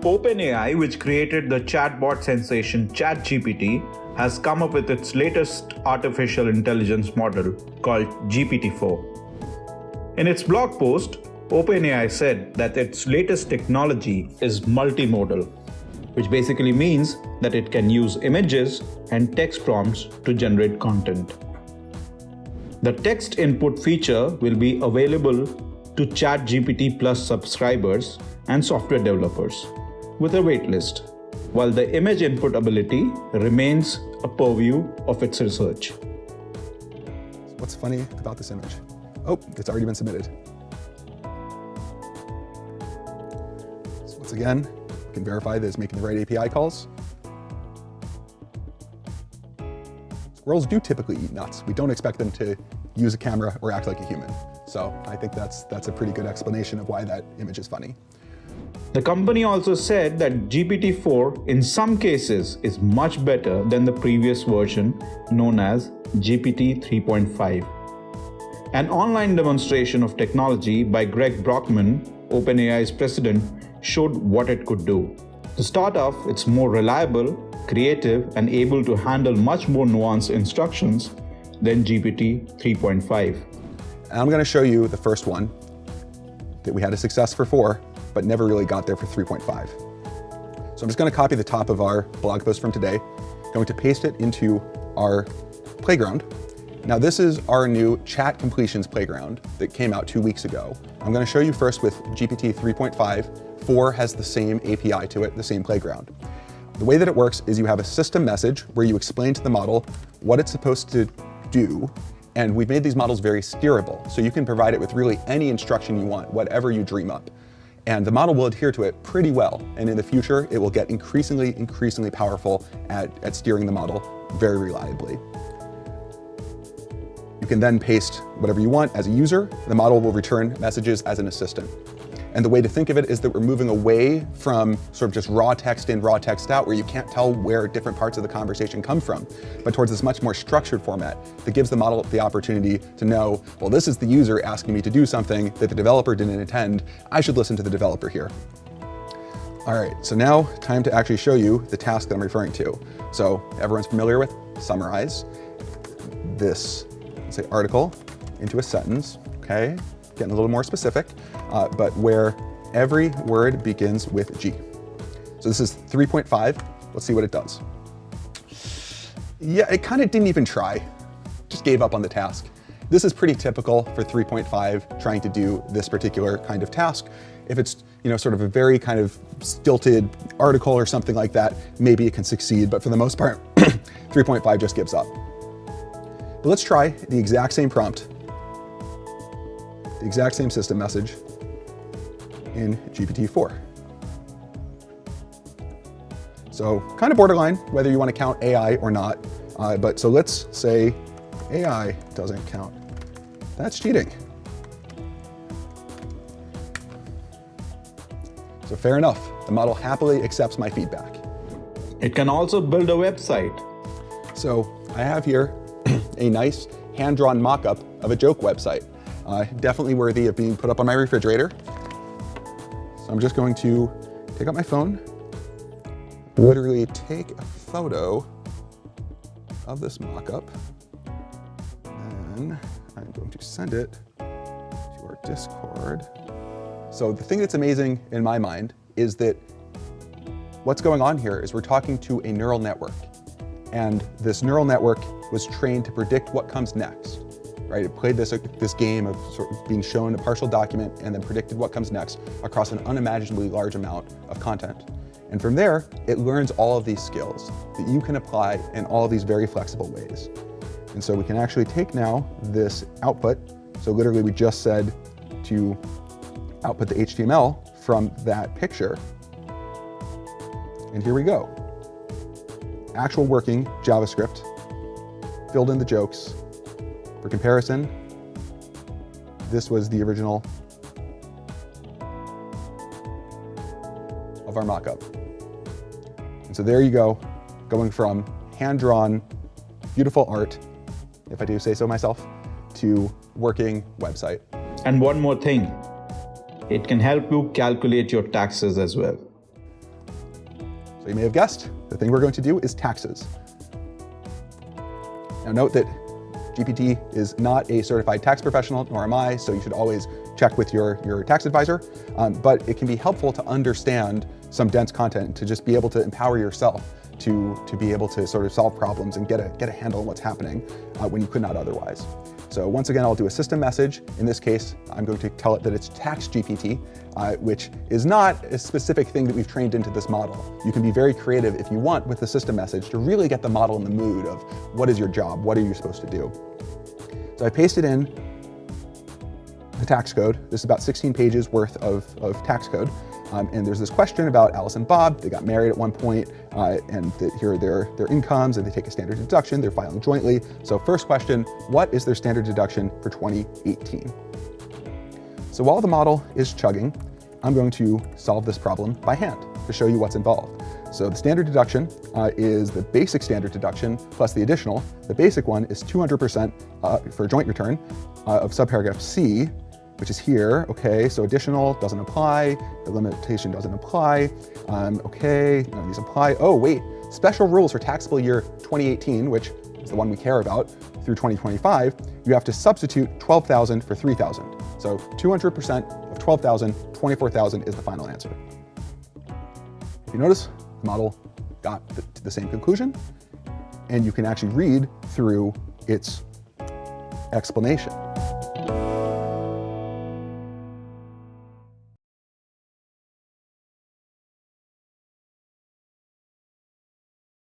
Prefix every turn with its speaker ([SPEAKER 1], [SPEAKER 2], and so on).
[SPEAKER 1] OpenAI, which created the chatbot sensation ChatGPT, has come up with its latest artificial intelligence model called GPT-4. In its blog post, OpenAI said that its latest technology is multimodal, which basically means that it can use images and text prompts to generate content. The text input feature will be available to ChatGPT Plus subscribers and software developers with a waitlist, while the image input ability remains a purview of its research.
[SPEAKER 2] What's funny about this image? Oh, it's already been submitted. So once again, we can verify that it's making the right API calls. Squirrels do typically eat nuts. We don't expect them to use a camera or act like a human. So I think that's a pretty good explanation of why that image is funny.
[SPEAKER 1] The company also said that GPT-4 in some cases is much better than the previous version known as GPT 3.5. An online demonstration of technology by Greg Brockman, OpenAI's president, showed what it could do. To start off, it's more reliable, creative, and able to handle much more nuanced instructions than GPT 3.5.
[SPEAKER 2] And I'm going to show you the first one that we had a success for 4, but never really got there for 3.5. So I'm just going to copy the top of our blog post from today, going to paste it into our playground. Now this is our new chat completions playground that came out 2 weeks ago. I'm going to show you first with GPT 3.5. 4 has the same API to it, the same playground. The way that it works is you have a system message where you explain to the model what it's supposed to do. And we've made these models very steerable. So you can provide it with really any instruction you want, whatever you dream up. And the model will adhere to it pretty well. And in the future, it will get increasingly powerful at steering the model very reliably. You can then paste whatever you want as a user. The model will return messages as an assistant. And the way to think of it is that we're moving away from sort of just raw text in, raw text out, where you can't tell where different parts of the conversation come from, but towards this much more structured format that gives the model the opportunity to know, well, this is the user asking me to do something that the developer didn't intend. I should listen to the developer here. All right, so now time to actually show you the task that I'm referring to. So everyone's familiar with summarize this, let's say, article into a sentence, okay? Getting a little more specific, but where every word begins with G. So this is 3.5. Let's see what it does. Yeah, it kind of didn't even try. Just gave up on the task. This is pretty typical for 3.5 trying to do this particular kind of task. If it's, sort of a very kind of stilted article or something like that, maybe it can succeed, but for the most part, 3.5 just gives up. But let's try the exact same prompt, the exact same system message in GPT-4. So kind of borderline whether you want to count AI or not, but so let's say AI doesn't count. That's cheating. So fair enough, the model happily accepts my feedback.
[SPEAKER 1] It can also build a website.
[SPEAKER 2] So I have here a nice hand-drawn mock-up of a joke website. Definitely worthy of being put up on my refrigerator. So I'm just going to take out my phone, literally take a photo of this mock-up, and I'm going to send it to our Discord. So the thing that's amazing in my mind is that what's going on here is we're talking to a neural network, and this neural network was trained to predict what comes next. Right? It played this game of sort of being shown a partial document and then predicted what comes next across an unimaginably large amount of content. And from there, it learns all of these skills that you can apply in all of these very flexible ways. And so we can actually take now this output. So literally we just said to output the HTML from that picture. And here we go. Actual working JavaScript, filled in the jokes. For comparison, this was the original of our mockup. And so there you go, going from hand-drawn, beautiful art, if I do say so myself, to working website.
[SPEAKER 1] And one more thing, it can help you calculate your taxes as well.
[SPEAKER 2] So you may have guessed, the thing we're going to do is taxes. Now note that GPT is not a certified tax professional, nor am I, so you should always check with your tax advisor, but it can be helpful to understand some dense content, to just be able to empower yourself to be able to sort of solve problems and get a handle on what's happening when you could not otherwise. So once again, I'll do a system message. In this case, I'm going to tell it that it's tax GPT, which is not a specific thing that we've trained into this model. You can be very creative if you want with the system message to really get the model in the mood of what is your job, what are you supposed to do. So I pasted in the tax code. This is about 16 pages worth of tax code. And there's this question about Alice and Bob. They got married at one point, and here are their incomes, and they take a standard deduction. They're filing jointly. So first question, what is their standard deduction for 2018? So while the model is chugging, I'm going to solve this problem by hand to show you what's involved. So the standard deduction is the basic standard deduction plus the additional. The basic one is 200% for joint return of subparagraph C, which is here. Okay, so additional doesn't apply, the limitation doesn't apply. Okay, none of these apply. Oh wait, special rules for taxable year 2018, which is the one we care about, through 2025, you have to substitute 12,000 for 3,000. So 200% of 12,000, 24,000 is the final answer. If you notice, the model got to the same conclusion, and you can actually read through its explanation.